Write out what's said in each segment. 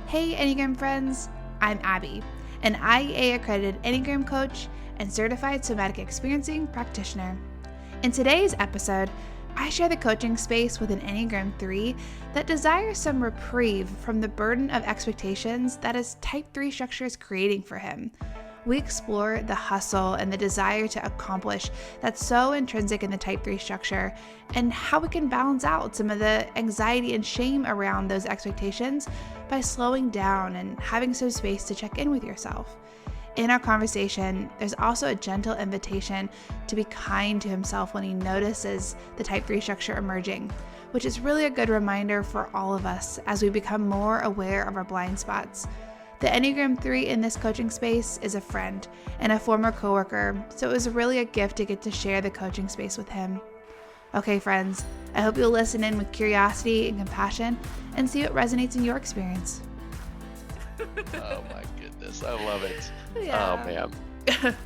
Hey Enneagram friends, I'm Abby, an IEA accredited Enneagram coach and certified somatic experiencing practitioner. In today's episode, I share the coaching space with an Enneagram 3 that desires some reprieve from the burden of expectations that his Type 3 structure is creating for him. We explore the hustle and the desire to accomplish that's so intrinsic in the Type 3 structure and how we can balance out some of the anxiety and shame around those expectations by slowing down and having some space to check in with yourself. In our conversation, there's also a gentle invitation to be kind to himself when he notices the Type 3 structure emerging, which is really a good reminder for all of us as we become more aware of our blind spots. The Enneagram 3 in this coaching space is a friend and a former coworker, so it was really a gift to get to share the coaching space with him. Okay, friends, I hope you'll listen in with curiosity and compassion and see what resonates in your experience. Oh my goodness, I love it. Yeah. Oh man.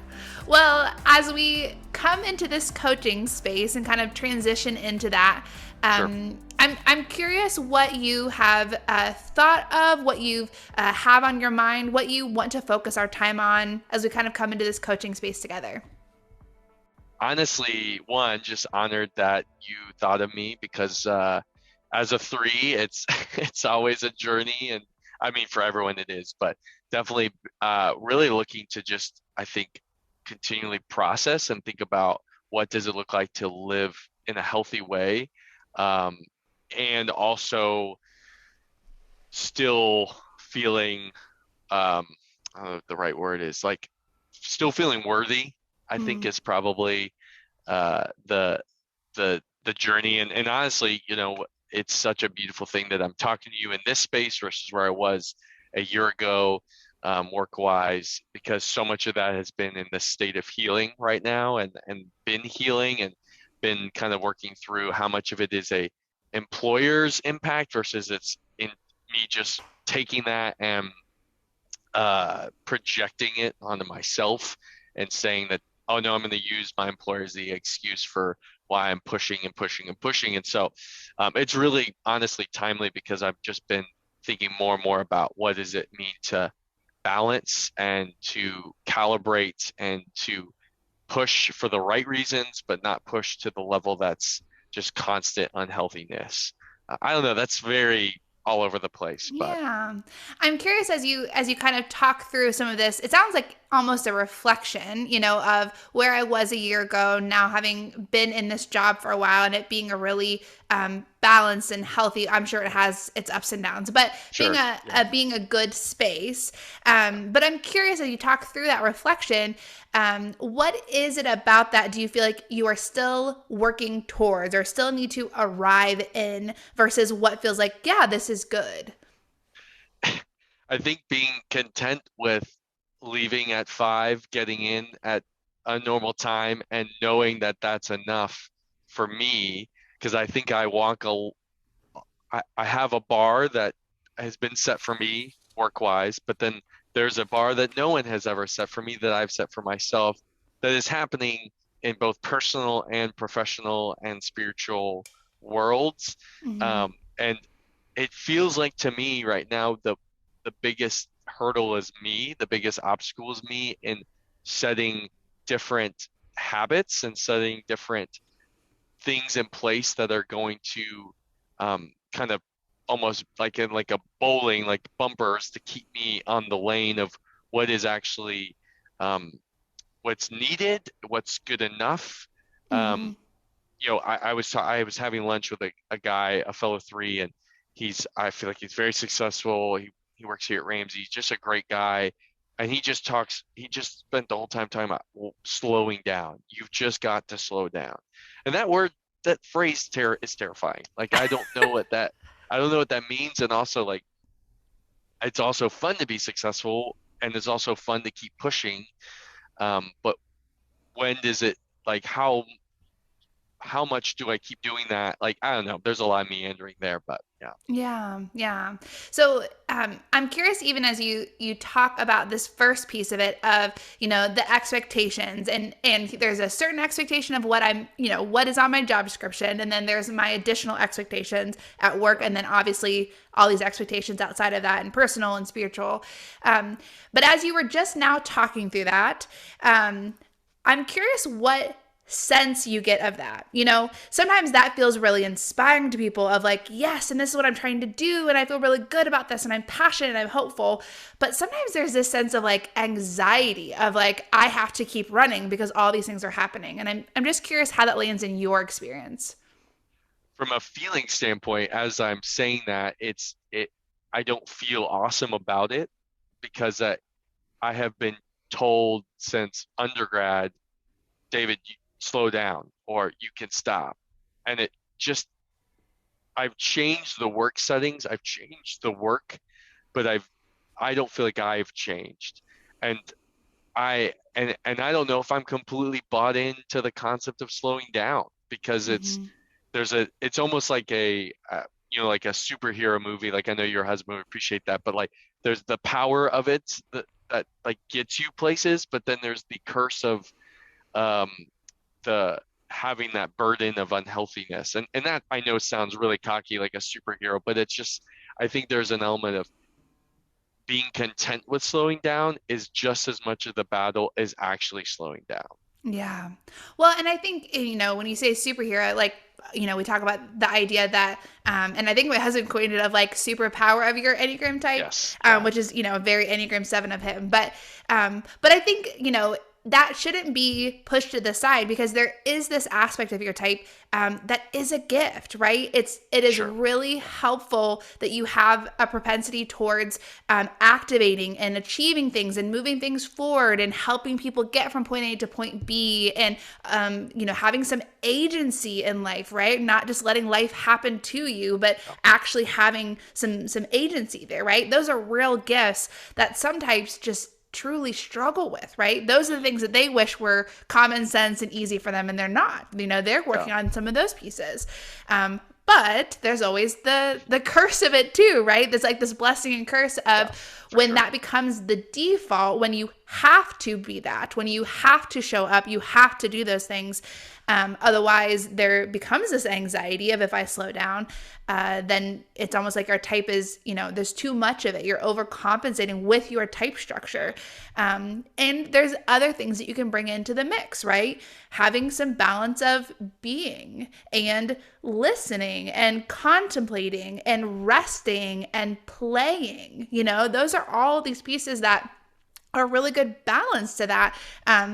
Well, as we come into this coaching space and kind of transition into that, Sure. I'm curious what you have thought of, what you have on your mind, what you want to focus our time on as we kind of come into this coaching space together. Honestly, one, just honored that you thought of me because as a 3, it's always a journey, and I mean for everyone it is, but definitely really looking to just, I think, continually process and think about what does it look like to live in a healthy way, and also still feeling I don't know what the right word is, like still feeling worthy, I think is probably the journey. And honestly, it's such a beautiful thing that I'm talking to you in this space versus where I was a year ago, work-wise, because so much of that has been in this state of healing right now, and been healing and been kind of working through how much of it is a employer's impact versus it's in me just taking that and projecting it onto myself and saying that, oh no, I'm going to use my employer as the excuse for why I'm pushing and pushing and pushing. And so it's really honestly timely because I've just been thinking more and more about what does it mean to balance and to calibrate and to push for the right reasons, but not push to the level that's just constant unhealthiness. I don't know, that's very all over the place, but Yeah. I'm curious as you kind of talk through some of this, it sounds like almost a reflection, of where I was a year ago, now having been in this job for a while and it being a really balanced and healthy, I'm sure it has its ups and downs, but sure. being a good space. But I'm curious as you talk through that reflection, what is it about that do you feel like you are still working towards or still need to arrive in versus what feels like, yeah, this is good? I think being content with leaving at 5, getting in at a normal time, and knowing that that's enough for me, because I think I have a bar that has been set for me work-wise, but then there's a bar that no one has ever set for me that I've set for myself that is happening in both personal and professional and spiritual worlds. Mm-hmm. And it feels like to me right now, the biggest hurdle is me, the biggest obstacle is me in setting different habits and setting different things in place that are going to kind of almost like in like a bowling, like bumpers to keep me on the lane of what is actually what's needed, what's good enough. Mm-hmm. I was having lunch with a guy, a fellow 3, and I feel like he's very successful. He works here at Ramsey. He's just a great guy. And he just spent the whole time talking about slowing down. You've just got to slow down. And that phrase is terrifying. Like, I don't know what that means. And also, like, it's also fun to be successful and it's also fun to keep pushing. But when does it, like, how how much do I keep doing that? Like, I don't know. There's a lot of meandering there, but yeah. Yeah, yeah. So I'm curious, even as you talk about this first piece of it, of the expectations, and there's a certain expectation of what I'm, what is on my job description, and then there's my additional expectations at work, and then obviously all these expectations outside of that, and personal and spiritual. But as you were just now talking through that, I'm curious what sense you get of that. Sometimes that feels really inspiring to people, of like, yes, and this is what I'm trying to do, and I feel really good about this, and I'm passionate and I'm hopeful. But sometimes there's this sense of like anxiety of like, I have to keep running because all these things are happening. And I'm just curious how that lands in your experience. From a feeling standpoint, as I'm saying that, I don't feel awesome about it because I have been told since undergrad, David, you slow down or you can stop. And it just, I've changed the work settings, I've changed the work, but I don't feel like I've changed. And I don't know if I'm completely bought into the concept of slowing down, because Mm-hmm. it's almost like like a superhero movie. Like, I know your husband would appreciate that, but like there's the power of it that like gets you places, but then there's the curse of um the having that burden of unhealthiness. And that, I know, sounds really cocky, like a superhero, but it's just, I think there's an element of being content with slowing down is just as much of the battle as actually slowing down. Yeah. Well, and I think, when you say superhero, like, we talk about the idea that, and I think my husband coined it, of like superpower of your Enneagram type, Yes. Yeah. which is, a very Enneagram 7 of him. But I think, that shouldn't be pushed to the side, because there is this aspect of your type that is a gift, right? It is Sure. really helpful that you have a propensity towards activating and achieving things and moving things forward and helping people get from point A to point B, and having some agency in life, right? Not just letting life happen to you, but actually having some agency there, right? Those are real gifts that some types just truly struggle with, right? Those are the things that they wish were common sense and easy for them, and they're not. They're Yeah. working on some of those pieces. But there's always the curse of it too, right? There's like this blessing and curse of Yeah. For when sure. that becomes the default, when you have to be that, when you have to show up, you have to do those things. Otherwise, there becomes this anxiety of, if I slow down, then it's almost like our type is, there's too much of it. You're overcompensating with your type structure. And there's other things that you can bring into the mix, right? Having some balance of being and listening and contemplating and resting and playing. Those are all these pieces that a really good balance to that,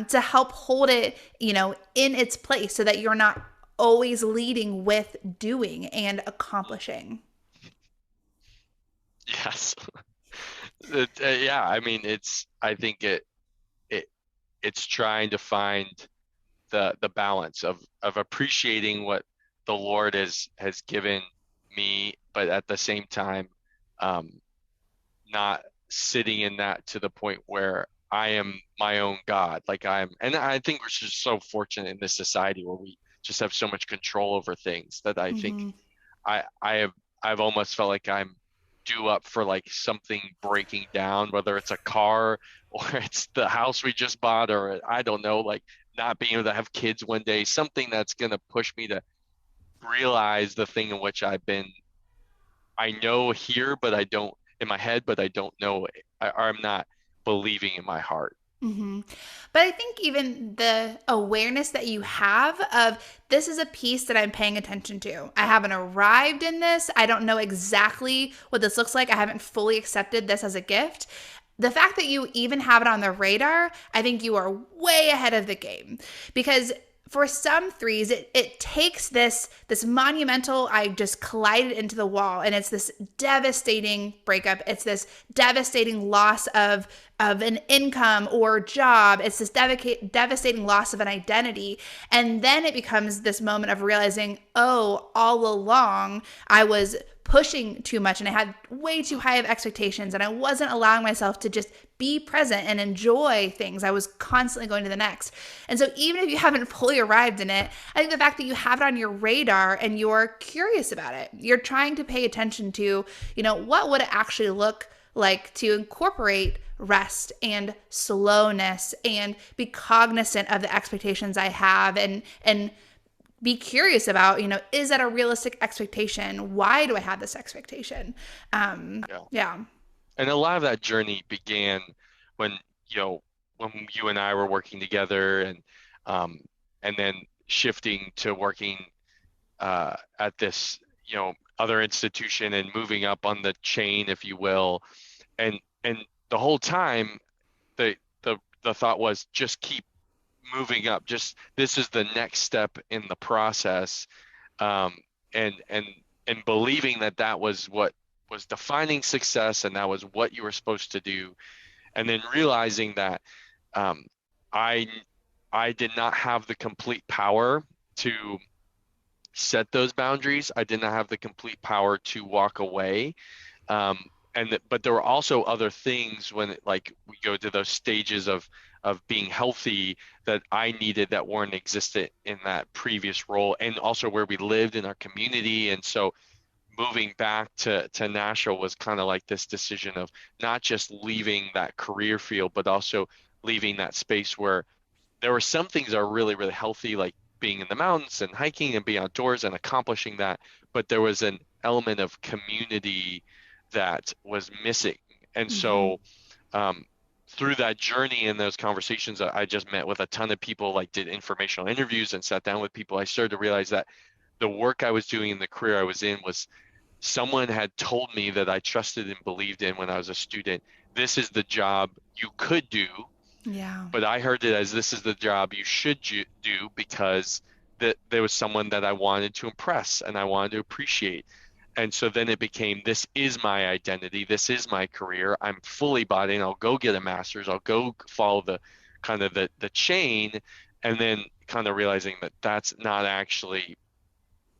to help hold it, in its place, so that you're not always leading with doing and accomplishing. Yes. Yeah. I mean, I think it, it's trying to find the balance of appreciating what the Lord has given me, but at the same time, um, not sitting in that to the point where I am my own God. And I think we're just so fortunate in this society where we just have so much control over things, that I think Mm-hmm. I've almost felt like I'm due up for like something breaking down, whether it's a car or it's the house we just bought, or I don't know, like not being able to have kids one day, something that's going to push me to realize the thing in which I know here, but I don't in my head, but I don't know, I'm not believing in my heart. Mm-hmm. But I think even the awareness that you have of, this is a piece that I'm paying attention to. I haven't arrived in this. I don't know exactly what this looks like. I haven't fully accepted this as a gift. The fact that you even have it on the radar, I think you are way ahead of the game, because for some threes, it takes this monumental, I just collided into the wall, and it's this devastating breakup. It's this devastating loss of an income or job. It's this devastating loss of an identity. And then it becomes this moment of realizing, oh, all along I was pushing too much and I had way too high of expectations and I wasn't allowing myself to just be present and enjoy things. I was constantly going to the next. And so even if you haven't fully arrived in it, I think the fact that you have it on your radar and you're curious about it, you're trying to pay attention to, what would it actually look like to incorporate rest and slowness and be cognizant of the expectations I have and be curious about, is that a realistic expectation? Why do I have this expectation? Yeah. And a lot of that journey began when, when you and I were working together um, and then shifting to working at this, other institution and moving up on the chain, if you will. And the whole time, the the thought was just keep moving up. Just this is the next step in the process, um, and and and believing that that was what was defining success, and that was what you were supposed to do, and then realizing that um, I I did not have the complete power to set those boundaries. I did not have the complete power to walk away. Um, but there were also other things when like we go to those stages of being healthy that I needed that weren't existent in that previous role, and also where we lived in our community. And so moving back to Nashville was kind of like this decision of not just leaving that career field, but also leaving that space where there were some things that are really, really healthy, like being in the mountains and hiking and being outdoors and accomplishing that. But there was an element of community that was missing. And Mm-hmm. so through that journey and those conversations, I just met with a ton of people, like did informational interviews and sat down with people. I started to realize that the work I was doing in the career I was in was someone had told me that I trusted and believed in when I was a student. This is the job you could do, Yeah. but I heard it as this is the job you should do because that there was someone that I wanted to impress and I wanted to appreciate. And so then it became, this is my identity. This is my career. I'm fully bought in. I'll go get a master's. I'll go follow the kind of the chain, and then kind of realizing that that's not actually,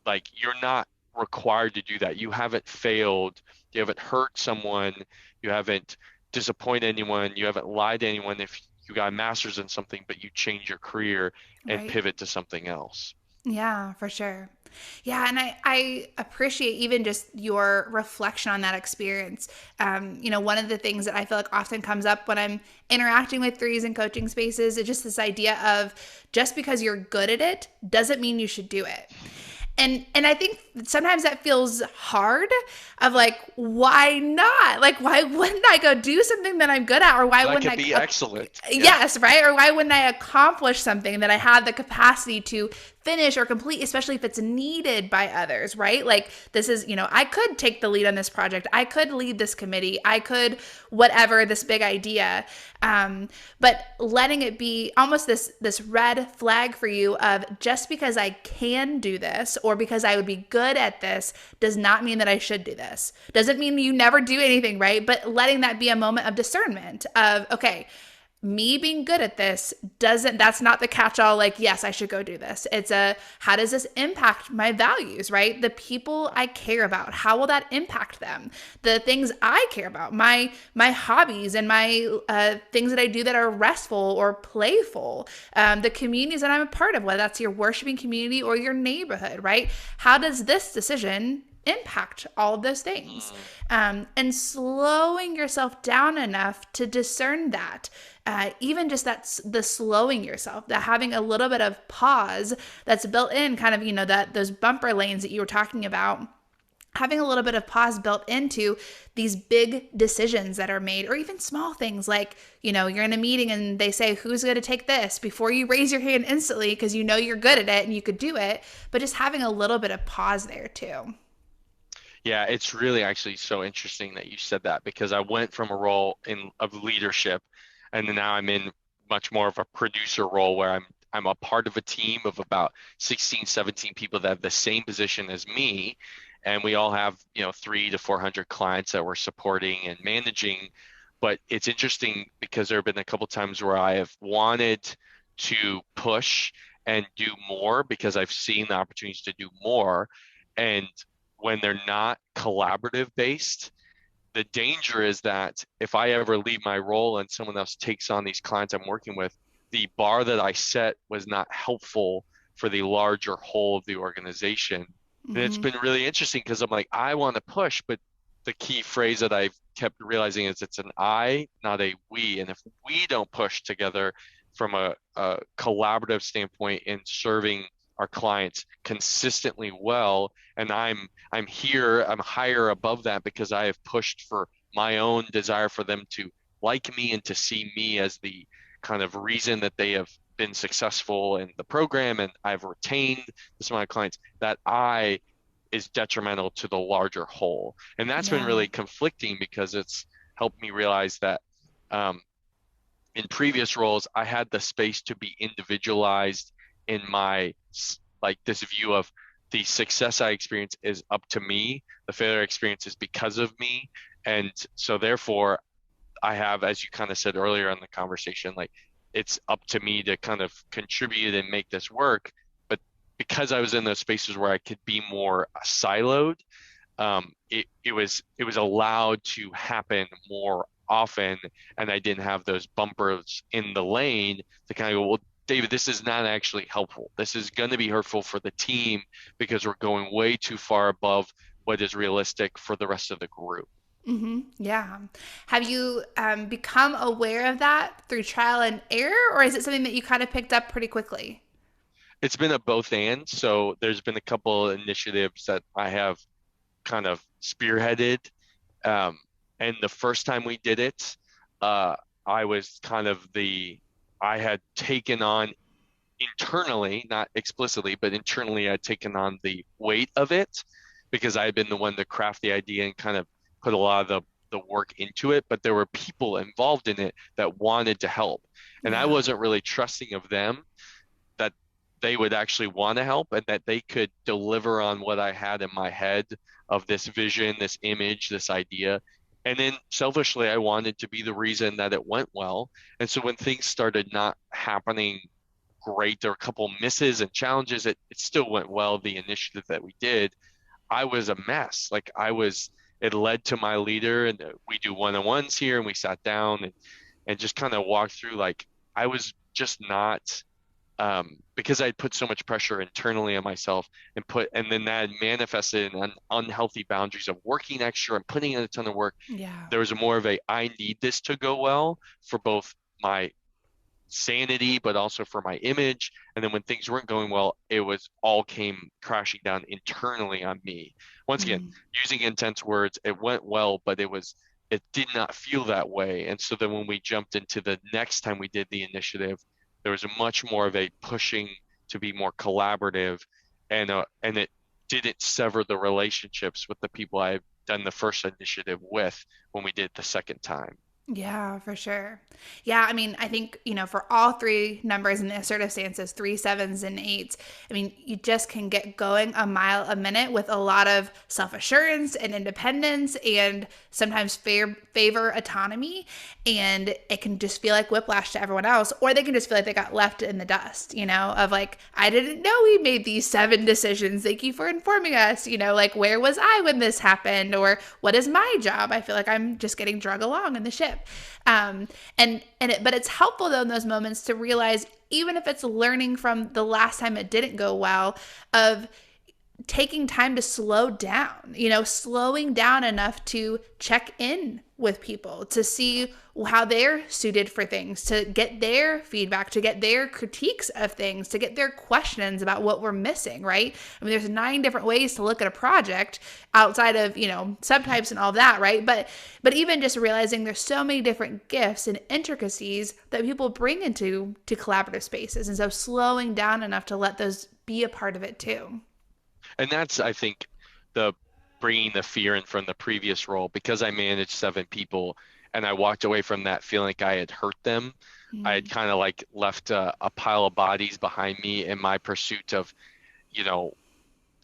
like, you're not required to do that. You haven't failed. You haven't hurt someone. You haven't disappointed anyone. You haven't lied to anyone if you got a master's in something, but you change your career and Right. pivot to something else. Yeah, for sure. Yeah, and I appreciate even just your reflection on that experience. One of the things that I feel like often comes up when I'm interacting with threes and coaching spaces is just this idea of just because you're good at it doesn't mean you should do it. And I think sometimes that feels hard of like, why not? Like, why wouldn't I go do something that I'm good at? Or why That wouldn't could be I excellent. Yeah. yes, right? Or why wouldn't I accomplish something that I have the capacity to finish or complete, especially if it's needed by others, right? Like this is, I could take the lead on this project. I could lead this committee. I could whatever this big idea. But letting it be almost this red flag for you of just because I can do this or because I would be good at this does not mean that I should do this. Doesn't mean you never do anything, right? But letting that be a moment of discernment of, okay, me being good at this that's not the catch-all, like, yes, I should go do this. It's how does this impact my values, right? The people I care about, how will that impact them? The things I care about, my hobbies and my things that I do that are restful or playful, the communities that I'm a part of, whether that's your worshiping community or your neighborhood, right? How does this decision impact all of those things, and slowing yourself down enough to discern that, even just that's the slowing yourself, that having a little bit of pause that's built in, kind of, that those bumper lanes that you were talking about, having a little bit of pause built into these big decisions that are made, or even small things like, you're in a meeting and they say, who's going to take this, before you raise your hand instantly because you're good at it and you could do it, but just having a little bit of pause there too. Yeah, it's really actually so interesting that you said that, because I went from a role of leadership, and then now I'm in much more of a producer role where I'm a part of a team of about 16, 17 people that have the same position as me, and we all have, 300 to 400 clients that we're supporting and managing. But it's interesting because there have been a couple times where I have wanted to push and do more because I've seen the opportunities to do more. And when they're not collaborative based, the danger is that if I ever leave my role and someone else takes on these clients I'm working with, the bar that I set was not helpful for the larger whole of the organization. And it's Mm-hmm. been really interesting because I'm like, I want to push, but the key phrase that I've kept realizing is it's an I, not a we. And if we don't push together from a collaborative standpoint in serving our clients consistently well, and I'm here, I'm higher above that because I have pushed for my own desire for them to like me and to see me as the kind of reason that they have been successful in the program and I've retained this amount of clients, that I is detrimental to the larger whole. And that's been Yeah. really conflicting because it's helped me realize that um, in previous roles, I had the space to be individualized in my like this view of the success I experience is up to me, the failure I experience is because of me. And so therefore I have, as you kind of said earlier in the conversation, like it's up to me to kind of contribute and make this work. But because I was in those spaces where I could be more siloed, it was allowed to happen more often, and I didn't have those bumpers in the lane to kind of go, well, David, this is not actually helpful. This is going to be hurtful for the team because we're going way too far above what is realistic for the rest of the group. Mm-hmm. Yeah. Have you become aware of that through trial and error, or is it something that you kind of picked up pretty quickly? It's been a both and. So there's been a couple of initiatives that I have kind of spearheaded. Um, and the first time we did it, uh, I was kind of I had taken on internally, not explicitly, but internally, I'd taken on the weight of it because I had been the one to craft the idea and kind of put a lot of the work into it. But there were people involved in it that wanted to help. And I Yeah. wasn't really trusting of them that they would actually want to help and that they could deliver on what I had in my head of this vision, this image, this idea. And then selfishly, I wanted to be the reason that it went well. And so when things started not happening great, there were a couple misses and challenges, it still went well, the initiative that we did. I was a mess. It led to my leader, and we do one-on-ones here, and we sat down and just kind of walked through like I was just not because I'd put so much pressure internally on myself and then that manifested in unhealthy boundaries of working extra and putting in a ton of work. Yeah. There was more of I need this to go well for both my sanity, but also for my image. And then when things weren't going well, it was all came crashing down internally on me. Once again, Mm-hmm. using intense words, it went well, but it did not feel that way. And so then when we jumped into the next time we did the initiative, there was a much more of a pushing to be more collaborative, and it didn't sever the relationships with the people I had done the first initiative with when we did it the second time. Yeah, for sure. Yeah, I mean, I think, for all three numbers in the assertive stances, three, sevens, and eights, I mean, you just can get going a mile a minute with a lot of self assurance and independence and sometimes favor autonomy. And it can just feel like whiplash to everyone else, or they can just feel like they got left in the dust, of like, I didn't know we made these seven decisions. Thank you for informing us, like, where was I when this happened? Or what is my job? I feel like I'm just getting drug along in the ship. But it's helpful though in those moments to realize, even if it's learning from the last time it didn't go well, of taking time to slow down, slowing down enough to check in with people, to see how they're suited for things, to get their feedback, to get their critiques of things, to get their questions about what we're missing, right? I mean, there's 9 different ways to look at a project outside of, subtypes and all that, right? But even just realizing there's so many different gifts and intricacies that people bring into collaborative spaces. And so slowing down enough to let those be a part of it too. And that's, I think, the bringing the fear in from the previous role because I managed 7 people and I walked away from that feeling like I had hurt them. I had Mm. kind of like left a pile of bodies behind me in my pursuit of, you know,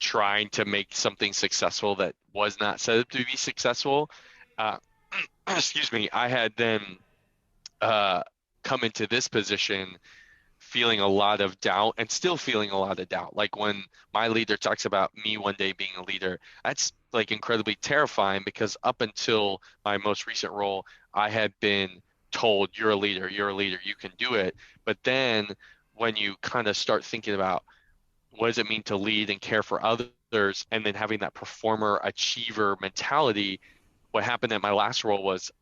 trying to make something successful that was not set up to be successful. Uh, excuse me. I had then uh, come into this position feeling a lot of doubt and still feeling a lot of doubt. Like when my leader talks about me one day being a leader, that's like incredibly terrifying because up until my most recent role, I had been told, you're a leader, you can do it. But then when you kind of start thinking about what does it mean to lead and care for others, and then having that performer achiever mentality, what happened at my last role was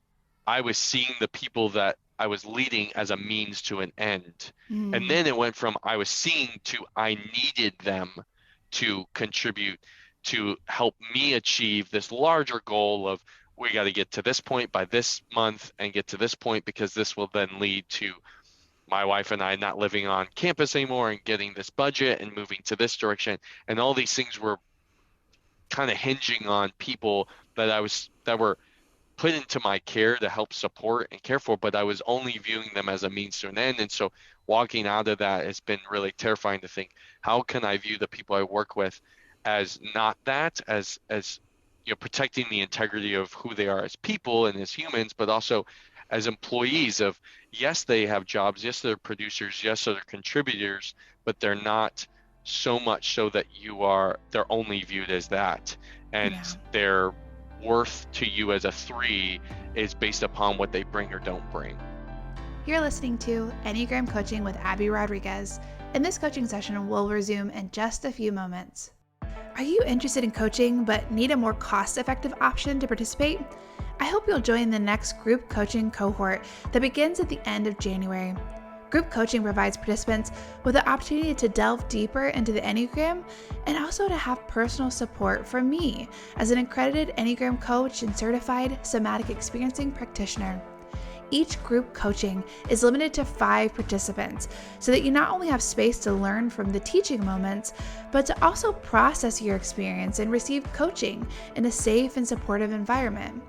I was seeing the people that I was leading as a means to an end. And Mm, then it went from I was seeing to I needed them to contribute to help me achieve this larger goal of we got to get to this point by this month and get to this point because this will then lead to my wife and I not living on campus anymore and getting this budget and moving to this direction. And all these things were kind of hinging on people that were put into my care to help support and care for, but I was only viewing them as a means to an end. And so walking out of that has been really terrifying to think, how can I view the people I work with as not that, as protecting the integrity of who they are as people and as humans, but also as employees of, yes, they have jobs, yes, they're producers, yes, they're contributors, but they're not so much so that they're only viewed as that. And yeah. their worth to you as a three is based upon what they bring or don't bring. You're listening to Enneagram Coaching with Abby Rodriguez, and this coaching session will resume in just a few moments. Are you interested in coaching but need a more cost-effective option to participate? I hope you'll join the next group coaching cohort that begins at the end of January. Group coaching provides participants with the opportunity to delve deeper into the Enneagram and also to have personal support from me as an accredited Enneagram coach and certified somatic experiencing practitioner. Each group coaching is limited to 5 participants so that you not only have space to learn from the teaching moments, but to also process your experience and receive coaching in a safe and supportive environment.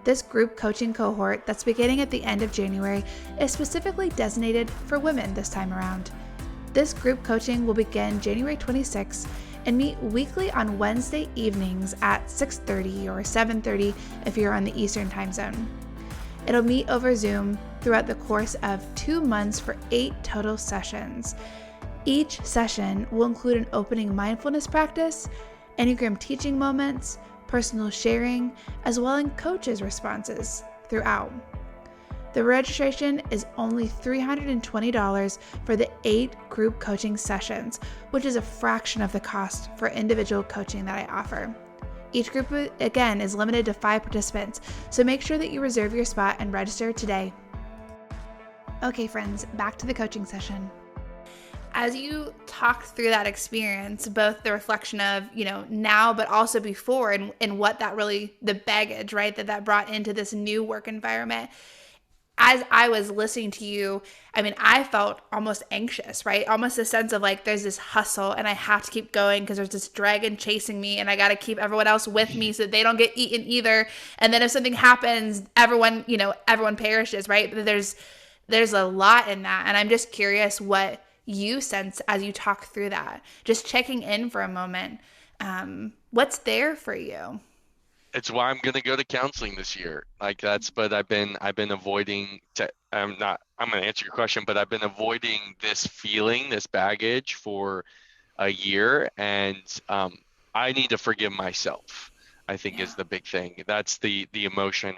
This group coaching cohort that's beginning at the end of January is specifically designated for women this time around. This group coaching will begin January 26th and meet weekly on Wednesday evenings at 6:30 or 7:30 if you're on the Eastern time zone. It'll meet over Zoom throughout the course of 2 months for 8 total sessions. Each session will include an opening mindfulness practice, Enneagram teaching moments, personal sharing, as well as coaches' responses throughout. The registration is only $320 for the 8 group coaching sessions, which is a fraction of the cost for individual coaching that I offer. Each group, again, is limited to 5 participants, so make sure that you reserve your spot and register today. Okay, friends, back to the coaching session. As you talked through that experience, both the reflection of, now, but also before, and what that really, the baggage, right, that brought into this new work environment, as I was listening to you, I felt almost anxious, right? Almost a sense of like, there's this hustle and I have to keep going because there's this dragon chasing me and I got to keep everyone else with me so that they don't get eaten either. And then if something happens, everyone perishes, right? But there's a lot in that. And I'm just curious what you sense as you talk through that. Just checking in for a moment. What's there for you? It's why I'm going to go to counseling this year. But I've been avoiding I'm going to answer your question, but I've been avoiding this feeling, this baggage for a year. And I need to forgive myself, I think is the big thing. That's the emotion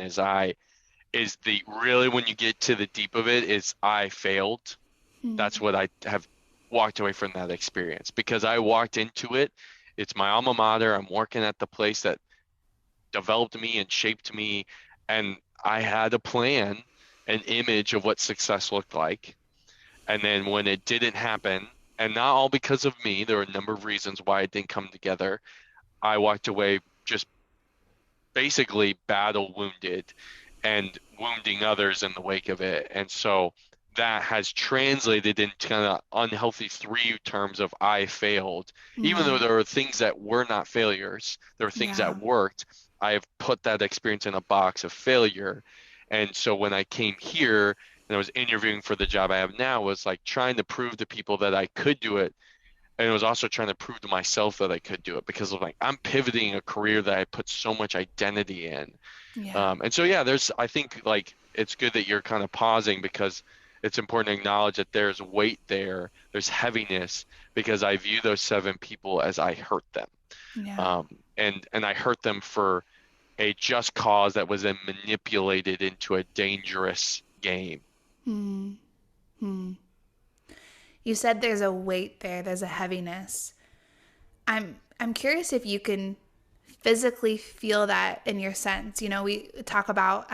really, when you get to the deep of it, is I failed. That's what I have walked away from that experience, because I walked into it. It's my alma mater. I'm working at the place that developed me and shaped me. And I had a plan, an image of what success looked like. And then when it didn't happen, and not all because of me, there were a number of reasons why it didn't come together, I walked away just basically battle wounded and wounding others in the wake of it. And so that has translated into kind of unhealthy 3 terms of I failed. Even though there are things that were not failures, there are things that worked. I have put that experience in a box of failure. And so when I came here and I was interviewing for the job I have now, was like trying to prove to people that I could do it. And it was also trying to prove to myself that I could do it, because of I'm pivoting a career that I put so much identity in. And so, I think it's good that you're kind of pausing, because it's important to acknowledge that there's weight there, there's heaviness, because I view those 7 people as I hurt them. Yeah. Um, and I hurt them for a just cause that was then manipulated into a dangerous game. Hmm. Hmm. You said there's a weight there, there's a heaviness. I'm curious if you can physically feel that in your sense. You know, we talk about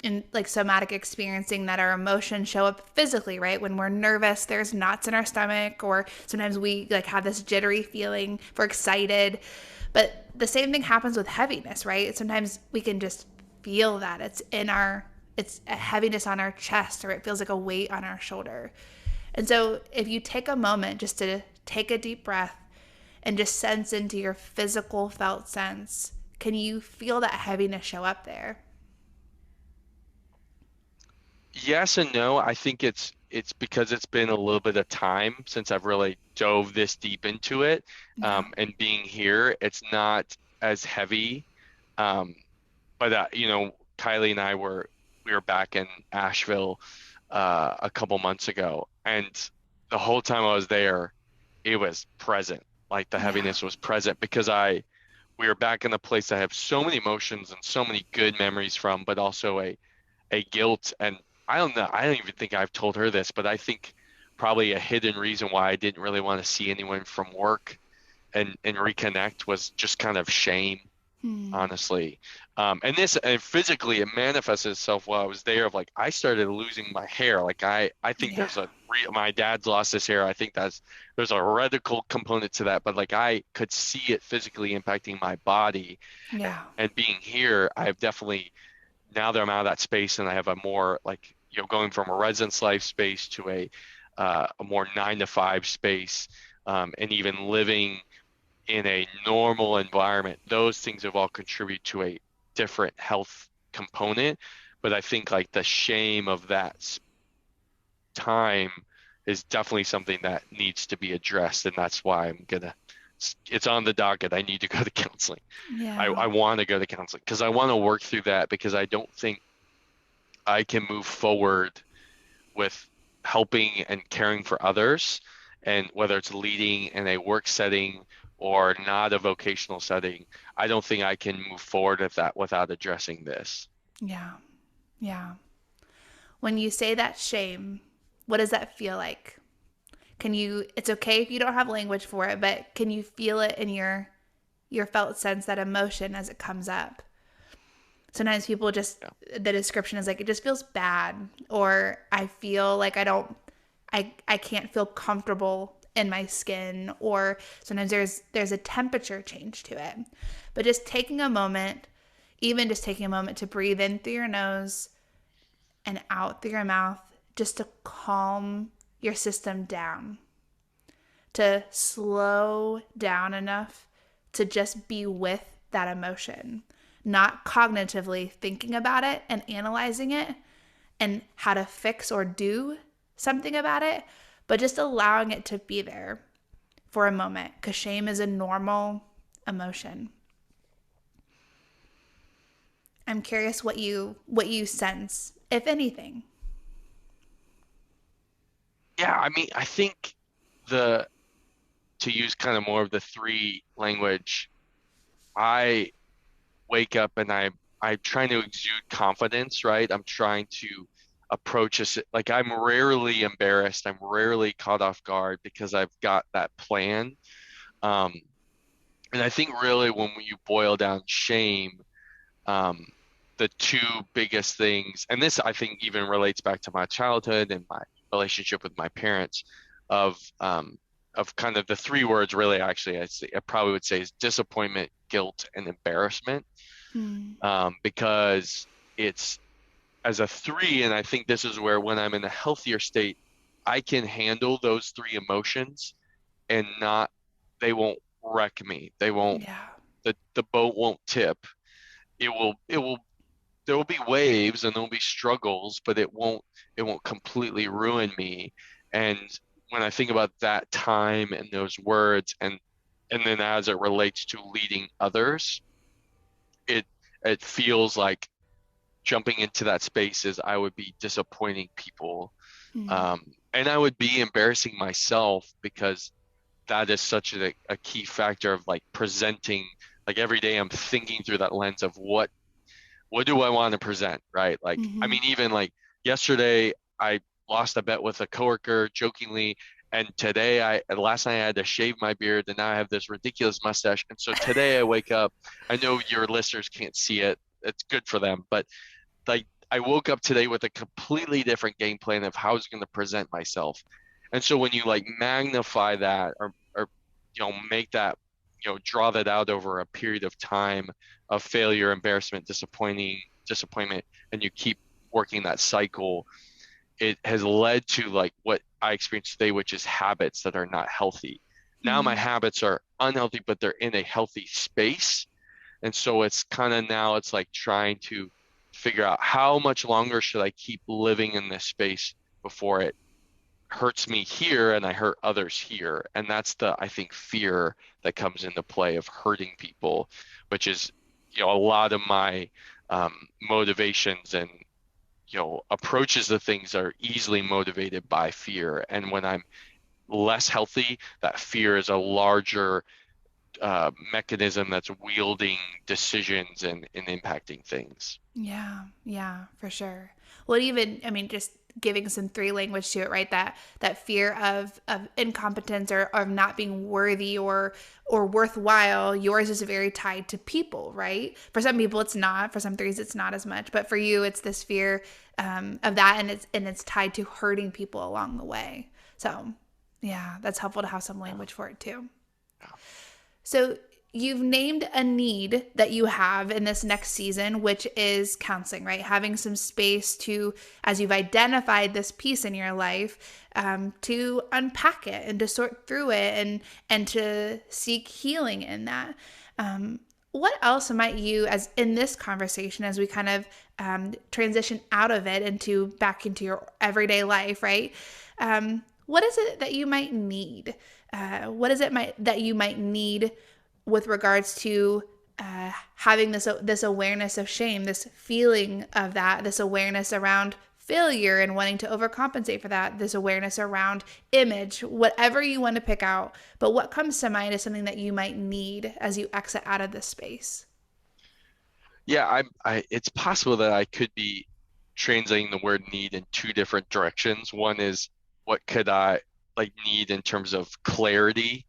in like somatic experiencing that our emotions show up physically, right? When we're nervous, there's knots in our stomach, or sometimes we like have this jittery feeling if we're excited. But the same thing happens with heaviness, right? Sometimes we can just feel that it's a heaviness on our chest, or it feels like a weight on our shoulder. And so if you take a moment just to take a deep breath and just sense into your physical felt sense, can you feel that heaviness show up there? Yes and no. I think it's because it's been a little bit of time since I've really dove this deep into it. Yeah. And being here, it's not as heavy. Um, but Kylie and we were back in Asheville a couple months ago, and the whole time I was there, it was present. Like the Yeah. heaviness was present because we were back in a place I have so many emotions and so many good memories from, but also a guilt. And I don't know, I don't even think I've told her this, but I think probably a hidden reason why I didn't really want to see anyone from work and reconnect was just kind of shame, Hmm. honestly. And physically it manifested itself while I was there, of like I started losing my hair. Like I think Yeah. there's my dad's lost his hair. I think there's a radical component to that, but like I could see it physically impacting my body. Yeah. And being here, I've definitely, now that I'm out of that space and I have a more like, going from a residence life space to a more 9 to 5 space, and even living in a normal environment, those things have all contributed to a different health component. But I think like the shame of that time is definitely something that needs to be addressed. And that's why it's on the docket. I need to go to counseling. Yeah. I want to go to counseling because I want to work through that, because I don't think I can move forward with helping and caring for others, and whether it's leading in a work setting or not a vocational setting, I don't think I can move forward with that without addressing this. Yeah. Yeah. When you say that shame, what does that feel like? It's okay if you don't have language for it, but can you feel it in your felt sense, that emotion as it comes up? Sometimes people just, Yeah. the description is like, it just feels bad, or I feel like I can't feel comfortable in my skin, or sometimes there's a temperature change to it. But just taking a moment, even just taking a moment to breathe in through your nose and out through your mouth, just to calm your system down, to slow down enough to just be with that emotion, not cognitively thinking about it and analyzing it and how to fix or do something about it, but just allowing it to be there for a moment, because shame is a normal emotion. I'm curious what you sense, if anything. Yeah, I mean, I think the to use kind of more of the three language, I wake up and I'm trying to exude confidence, right? I'm trying to approach this like I'm rarely embarrassed. I'm rarely caught off guard because I've got that plan. Um, and I think really when you boil down shame, um, the two biggest things, and this I think even relates back to my childhood and my relationship with my parents, of kind of the three words really actually I probably would say is disappointment, guilt, and embarrassment. Hmm. Because it's as a three, and I think this is where when I'm in a healthier state, I can handle those three emotions and not, they won't wreck me. They won't, Yeah. the boat won't tip. It will there will be waves and there'll be struggles, but it won't completely ruin me. And when I think about that time and those words, and then as it relates to leading others, it it feels like jumping into that space is I would be disappointing people. Mm. And I would be embarrassing myself because that is such a key factor of like presenting, like every day I'm thinking through that lens of what do I want to present, right? Like, I Mm-hmm. mean, even like yesterday, I lost a bet with a coworker jokingly, and last night I had to shave my beard, and now I have this ridiculous mustache. And so today I wake up, I know your listeners can't see it, it's good for them, but like I woke up today with a completely different game plan of how I was going to present myself. And so when you like magnify that or make that, draw that out over a period of time of failure, embarrassment, disappointment, and you keep working that cycle, it has led to like what I experienced today, which is habits that are not healthy. Now my Mm-hmm. habits are unhealthy, but they're in a healthy space. And so it's kind of now it's like trying to figure out how much longer should I keep living in this space before it hurts me here and I hurt others here. And that's I think, fear that comes into play of hurting people, which is, a lot of my motivations and, approaches to things are easily motivated by fear. And when I'm less healthy, that fear is a larger mechanism that's wielding decisions and impacting things. Yeah, yeah, for sure. Well, even I mean, just giving some three language to it, right? That fear of incompetence or of not being worthy or worthwhile. Yours is very tied to people, right? For some people, it's not. For some threes, it's not as much. But for you, it's this fear of that, and it's tied to hurting people along the way. So, yeah, that's helpful to have some Yeah, language for it too. yeah. So you've named a need that you have in this next season, which is counseling, right? Having some space to, as you've identified this piece in your life, to unpack it and to sort through it and to seek healing in that. What else might you, as in this conversation, as we kind of transition out of it into back into your everyday life, right? What is it that you might need? What is it that you might need with regards to having this awareness of shame, this feeling of that, this awareness around failure and wanting to overcompensate for that, this awareness around image, whatever you want to pick out. But what comes to mind is something that you might need as you exit out of this space. Yeah, it's possible that I could be translating the word need in two different directions. One is what could I like need in terms of clarity,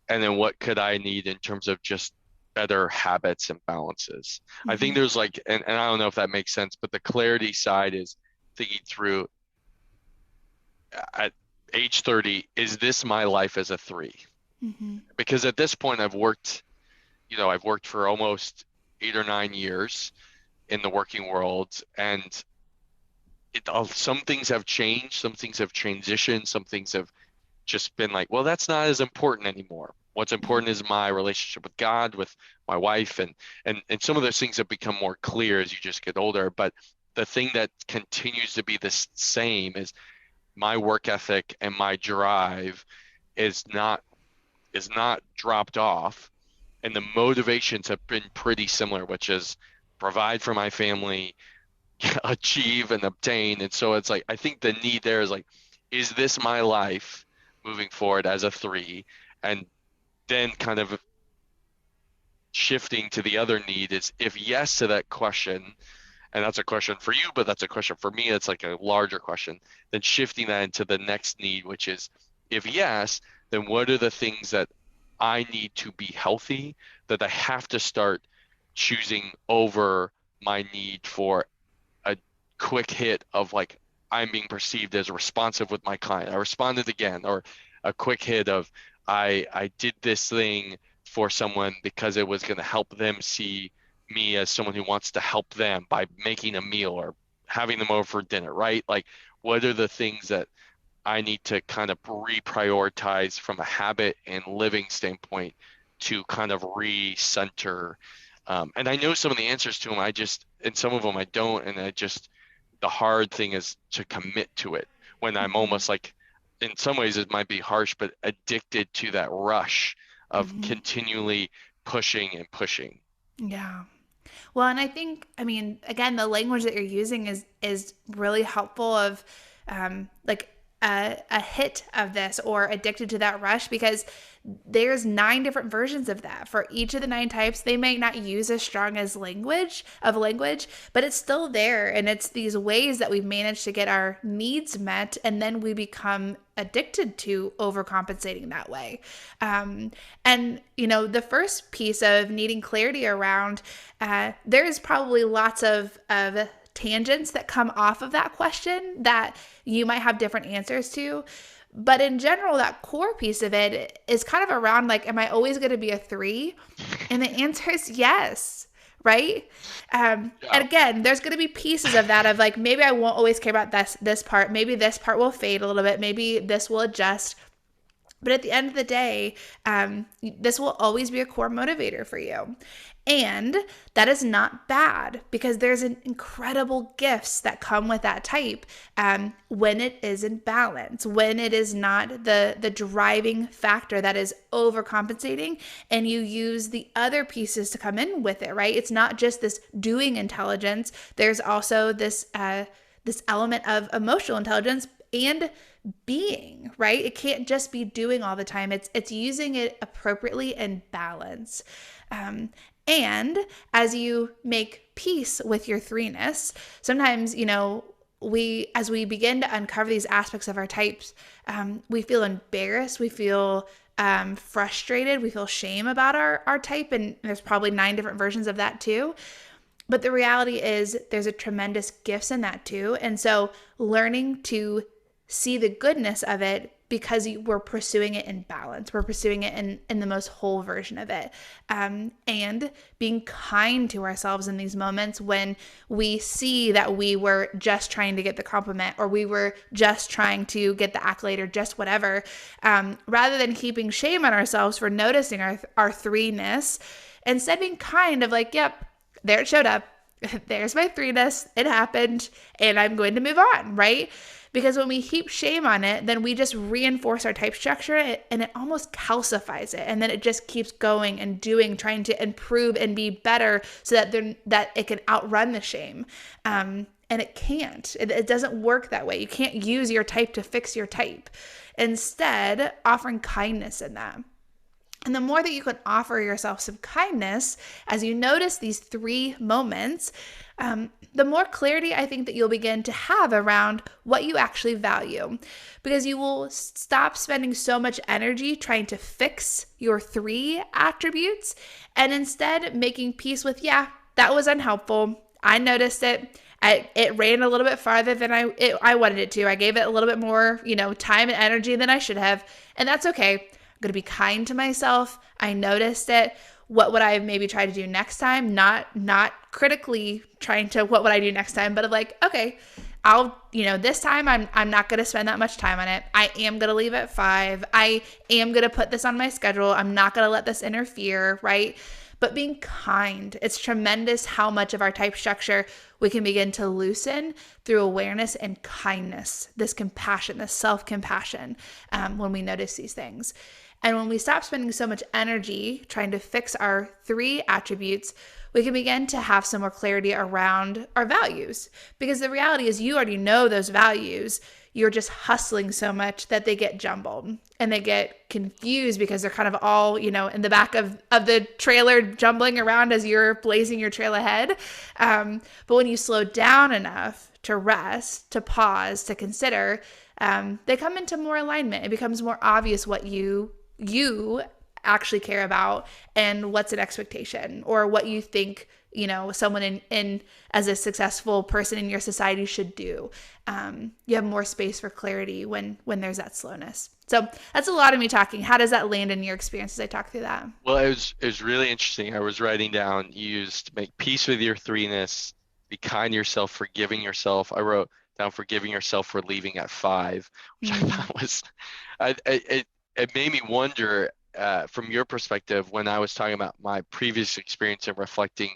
and then what could I need in terms of just better habits and balances. I think Mm-hmm. there's like, and I don't know if that makes sense, but the clarity side is thinking through at age 30, is this my life as a three? Mm-hmm. Because at this point I've worked for almost 8 or 9 years in the working world, and some things have changed, some things have transitioned, some things have just been like, well, that's not as important anymore. What's important is my relationship with God, with my wife, and some of those things have become more clear as you just get older. But the thing that continues to be the same is my work ethic and my drive is not dropped off, and the motivations have been pretty similar, which is provide for my family, achieve and obtain. And so it's like I think the need there is like, is this my life moving forward as a three? And then kind of shifting to the other need is, if yes to that question, and that's a question for you, but that's a question for me, it's like a larger question, then shifting that into the next need, which is, if yes, then what are the things that I need to be healthy, that I have to start choosing over my need for a quick hit of like, I'm being perceived as responsive with my client, I responded again, or a quick hit of I did this thing for someone because it was going to help them see me as someone who wants to help them by making a meal or having them over for dinner, right? Like, what are the things that I need to kind of reprioritize from a habit and living standpoint to kind of recenter? And I know some of the answers to them, and some of them I don't. And the hard thing is to commit to it when I'm Mm-hmm. almost like, in some ways it might be harsh, but addicted to that rush of Mm-hmm. continually pushing and pushing. Yeah. Well, and I think, I mean, again, the language that you're using is really helpful of like a hit of this or addicted to that rush, because there's 9 different versions of that. For each of the 9 types, they may not use as strong as language, but it's still there. And it's these ways that we've managed to get our needs met, and then we become addicted to overcompensating that way. And, the first piece of needing clarity around, there's probably lots of tangents that come off of that question that you might have different answers to. But in general, that core piece of it is kind of around like, am I always going to be a 3? And the answer is yes, right? And again, there's going to be pieces of that of like, maybe I won't always care about this part. Maybe this part will fade a little bit. Maybe this will adjust. But at the end of the day, this will always be a core motivator for you. And that is not bad, because there's an incredible gifts that come with that type when it is in balance, when it is not the driving factor that is overcompensating, and you use the other pieces to come in with it, right? It's not just this doing intelligence. There's also this element of emotional intelligence and being, right? It can't just be doing all the time. It's using it appropriately and balance. And as you make peace with your 3-ness, sometimes, as we begin to uncover these aspects of our types, we feel embarrassed, we feel frustrated, we feel shame about our type, and there's probably 9 different versions of that too. But the reality is there's a tremendous gifts in that too. And so learning to see the goodness of it, because we're pursuing it in balance. We're pursuing it in the most whole version of it. And being kind to ourselves in these moments when we see that we were just trying to get the compliment, or we were just trying to get the accolade, or just whatever, rather than heaping shame on ourselves for noticing our 3-ness, instead being kind of like, yep, there it showed up. There's my 3-ness. It happened, and I'm going to move on, right? Because when we heap shame on it, then we just reinforce our type structure, and it almost calcifies it. And then it just keeps going and doing, trying to improve and be better so that it can outrun the shame. And it can't. It doesn't work that way. You can't use your type to fix your type. Instead, offering kindness in that. And the more that you can offer yourself some kindness as you notice these 3 moments, the more clarity I think that you'll begin to have around what you actually value, because you will stop spending so much energy trying to fix your 3 attributes, and instead making peace with, yeah, that was unhelpful. I noticed it. It ran a little bit farther than I wanted it to. I gave it a little bit more, time and energy than I should have, and that's okay. I'm going to be kind to myself. I noticed it. What would I maybe try to do next time? Not critically trying to what would I do next time, but of like, okay, I'll, this time I'm not going to spend that much time on it. I am going to leave at 5. I am going to put this on my schedule. I'm not going to let this interfere, right? But being kind, it's tremendous how much of our type structure we can begin to loosen through awareness and kindness, this compassion, this self-compassion, when we notice these things. And when we stop spending so much energy trying to fix our 3 attributes, we can begin to have some more clarity around our values. Because the reality is you already know those values. You're just hustling so much that they get jumbled and they get confused because they're kind of all, in the back of the trailer jumbling around as you're blazing your trail ahead. But when you slow down enough to rest, to pause, to consider, they come into more alignment. It becomes more obvious what you actually care about and what's an expectation, or what you think, someone in as a successful person in your society should do. You have more space for clarity when there's that slowness. So that's a lot of me talking. How does that land in your experience as I talk through that? Well, it was really interesting. I was writing down, you used make peace with your 3-ness, be kind to yourself, forgiving yourself. I wrote down forgiving yourself for leaving at 5, which I thought was, it made me wonder, from your perspective, when I was talking about my previous experience and reflecting,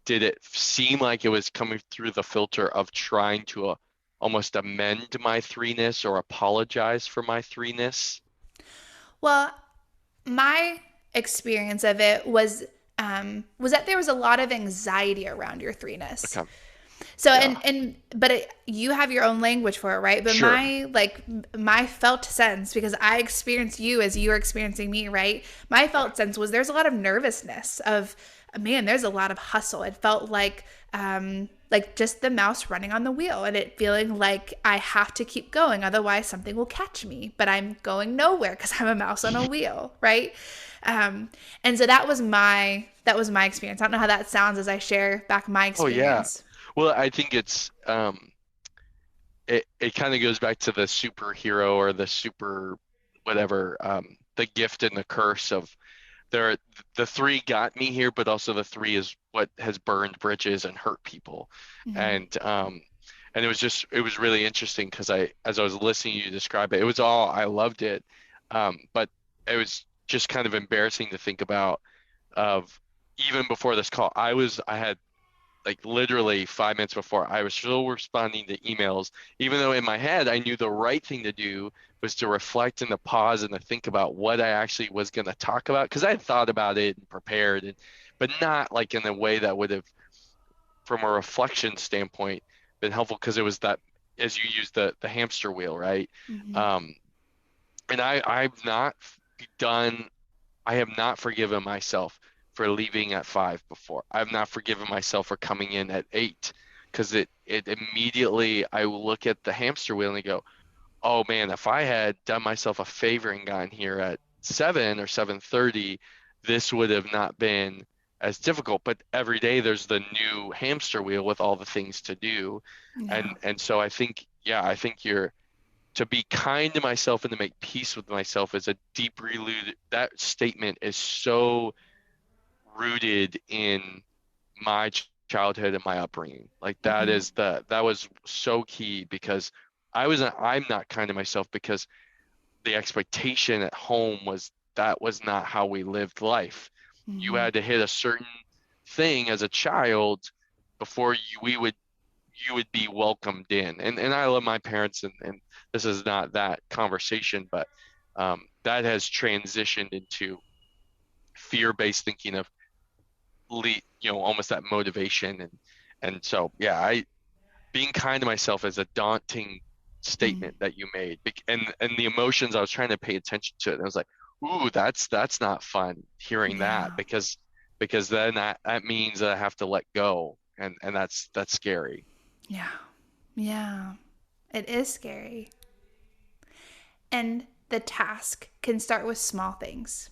did it seem like it was coming through the filter of trying to almost amend my 3-ness or apologize for my 3-ness? Well, my experience of it was that there was a lot of anxiety around your 3-ness. Okay. So Yeah, you have your own language for it, right? But sure. my felt sense, because I experienced you as you were experiencing me, right? My Yeah. felt sense was there's a lot of nervousness of, man, there's a lot of hustle. It felt like just the mouse running on the wheel, and it feeling like I have to keep going, otherwise something will catch me. But I'm going nowhere because I'm a mouse on a wheel, right? And so that was my experience. I don't know how that sounds as I share back my Oh yeah. experience. Well, I think it kind of goes back to the superhero or the super whatever, the gift and the curse of there. The three got me here, but also the three is what has burned bridges and hurt people. Mm-hmm. And it was really interesting because as I was listening to you describe it, it was all, I loved it. But it was just kind of embarrassing to think about of even before this call, I had like literally 5 minutes before, I was still responding to emails, even though in my head I knew the right thing to do was to reflect and to pause and to think about what I actually was going to talk about, because I had thought about it and prepared, but not like in a way that would have, from a reflection standpoint, been helpful, because it was that, as you use the hamster wheel, right? Mm-hmm. Um, and I've not done I have not forgiven myself for leaving at 5 before. I have not forgiven myself for coming in at 8, because it immediately, I look at the hamster wheel and I go, oh man, if I had done myself a favor and gotten here at 7 or 7:30, this would have not been as difficult. But every day there's the new hamster wheel with all the things to do. Yeah. And so I think, yeah, I think you're to be kind to myself and to make peace with myself is a deeply rooted, that statement is so rooted in my childhood and my upbringing. Like Mm-hmm. that was so key, because I'm not kind to myself because the expectation at home was that was not how we lived life. You Mm-hmm. had to hit a certain thing as a child before you would be welcomed in. And I love my parents, and this is not that conversation, but that has transitioned into fear-based thinking of almost that motivation. And so yeah, I being kind to myself is a daunting Mm-hmm. statement that you made. And the emotions, I was trying to pay attention to it, and I was like, ooh, that's not fun hearing that, Yeah. because then that means that I have to let go, and that's scary. Yeah. Yeah. It is scary. And the task can start with small things.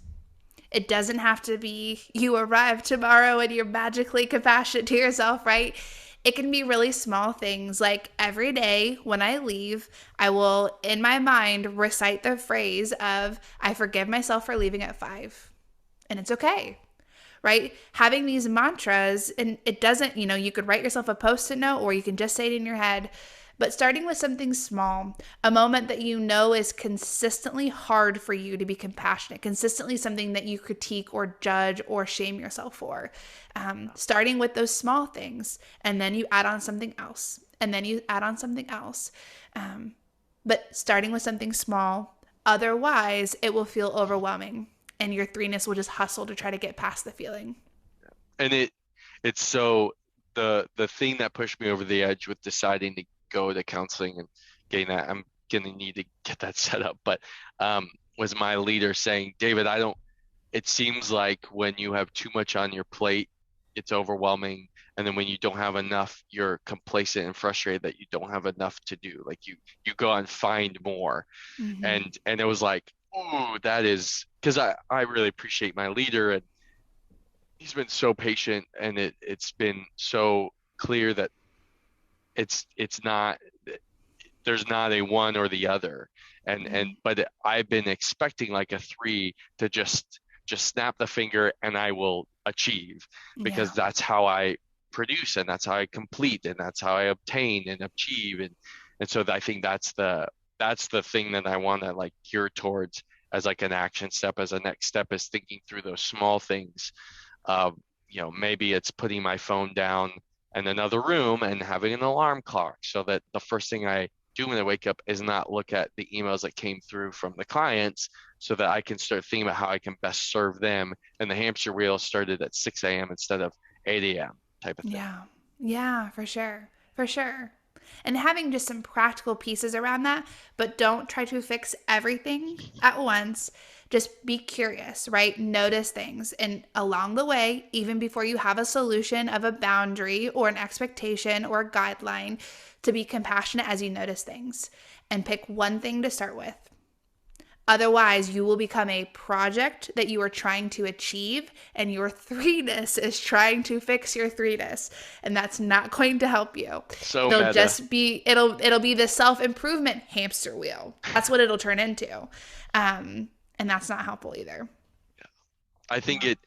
It doesn't have to be you arrive tomorrow and you're magically compassionate to yourself, right? It can be really small things, like every day when I leave, I will, in my mind, recite the phrase of, I forgive myself for leaving at 5. And it's okay, right? Having these mantras, and it doesn't, you could write yourself a post it note or you can just say it in your head. But starting with something small, a moment that you know is consistently hard for you to be compassionate, consistently something that you critique or judge or shame yourself for. Starting with those small things, and then you add on something else, and then you add on something else. But starting with something small, otherwise, it will feel overwhelming, and your threeness will just hustle to try to get past the feeling. And it's so, the thing that pushed me over the edge with deciding to go to counseling and getting that, I'm gonna need to get that set up, but was my leader saying, David, I don't it seems like when you have too much on your plate, it's overwhelming. And then when you don't have enough, you're complacent and frustrated that you don't have enough to do. Like you go and find more. Mm-hmm. And it was like, ooh, that is, because I really appreciate my leader, and he's been so patient, and it's been so clear that it's not, there's not a one or the other. And Mm-hmm. but I've been expecting like a 3 to just snap the finger and I will achieve, because Yeah. that's how I produce, and that's how I complete, and that's how I obtain and achieve. And so I think that's the thing that I want to like gear towards as like an action step, as a next step, is thinking through those small things. uh, Maybe it's putting my phone down in another room and having an alarm clock, so that the first thing I do when I wake up is not look at the emails that came through from the clients, so that I can start thinking about how I can best serve them. And the hamster wheel started at 6 a.m. instead of 8 a.m. type of thing. Yeah. Yeah, for sure. for sure. And having just some practical pieces around that, but don't try to fix everything at once. Just be curious, right? Notice things. And along the way, even before you have a solution of a boundary or an expectation or a guideline, to be compassionate as you notice things and pick one thing to start with. Otherwise, you will become a project that you are trying to achieve, and your threeness is trying to fix your threeness, and that's not going to help you. So It'll meta. just be it'll be the self-improvement hamster wheel. That's what it'll turn into, and that's not helpful either. I think it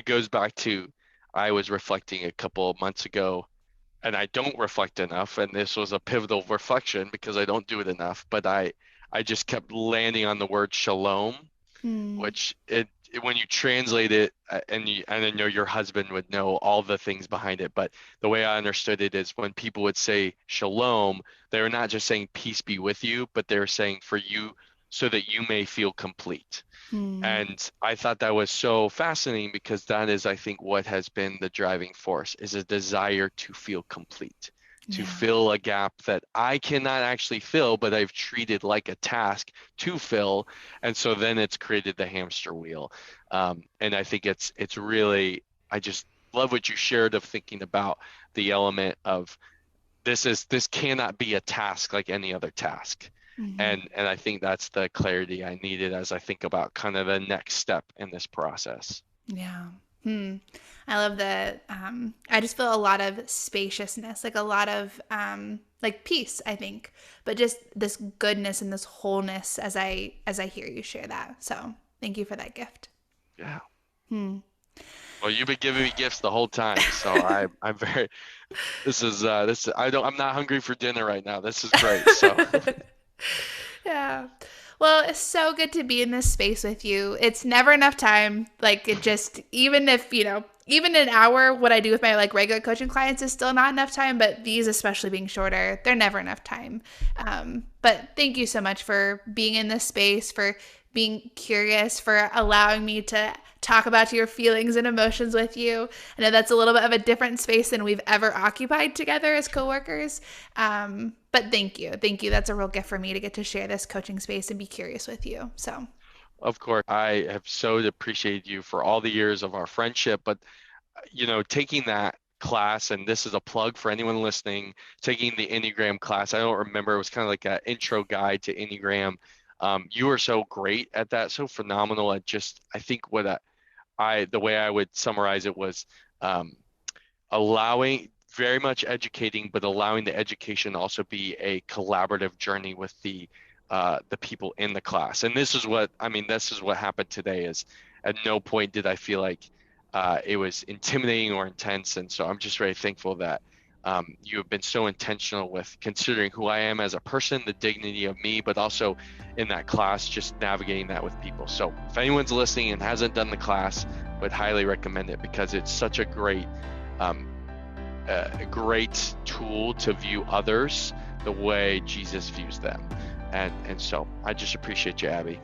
goes back to, I was reflecting a couple of months ago, and I don't reflect enough, and this was a pivotal reflection because I don't do it enough, but I just kept landing on the word shalom, which when you translate it, and I know your husband would know all the things behind it, but the way I understood it is when people would say shalom, they were not just saying peace be with you, but they were saying for you so that you may feel complete. And I thought that was so fascinating because that is, I think, what has been the driving force, is a desire to feel complete, to fill a gap that I cannot actually fill, but I've treated like a task to fill. And so then it's created the hamster wheel. And I think it's really, I just love what you shared of thinking about the element of this cannot be a task like any other task. And I think that's the clarity I needed as I think about kind of the next step in this process. Yeah. I love that. I just feel a lot of spaciousness, like a lot of like peace, I think, but just this goodness and this wholeness as I hear you share that. So thank you for that gift. Yeah. Well, you've been giving me gifts the whole time, so I'm very. I'm not hungry for dinner right now. This is great. So. Yeah. Well, it's so good to be in this space with you. It's never enough time. Like, it just, even if, even an hour, what I do with my like regular coaching clients is still not enough time, but these, especially being shorter, they're never enough time. But thank you so much for being in this space, for being curious, for allowing me to talk about your feelings and emotions with you. I know that's a little bit of a different space than we've ever occupied together as coworkers. But thank you. Thank you. That's a real gift for me to get to share this coaching space and be curious with you. So, of course, I have so appreciated you for all the years of our friendship, but taking that class, and this is a plug for anyone listening, taking the Enneagram class. I don't remember, it was kind of like an intro guide to Enneagram. You were so great at that, so phenomenal at just, I think the way I would summarize it was allowing, very much educating, but allowing the education also be a collaborative journey with the people in the class. And this is what happened today, is at no point did I feel like it was intimidating or intense. And so I'm just very thankful that you have been so intentional with considering who I am as a person, the dignity of me, but also in that class, just navigating that with people. So if anyone's listening and hasn't done the class, would highly recommend it because it's such a great tool to view others the way Jesus views them. And so I just appreciate you, Abby.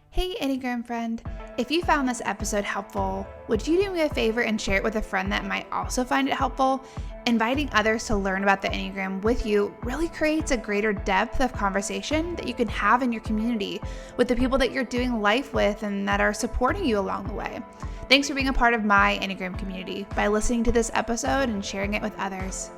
Hey, Enneagram friend. If you found this episode helpful, would you do me a favor and share it with a friend that might also find it helpful? Inviting others to learn about the Enneagram with you really creates a greater depth of conversation that you can have in your community with the people that you're doing life with and that are supporting you along the way. Thanks for being a part of my Enneagram community by listening to this episode and sharing it with others.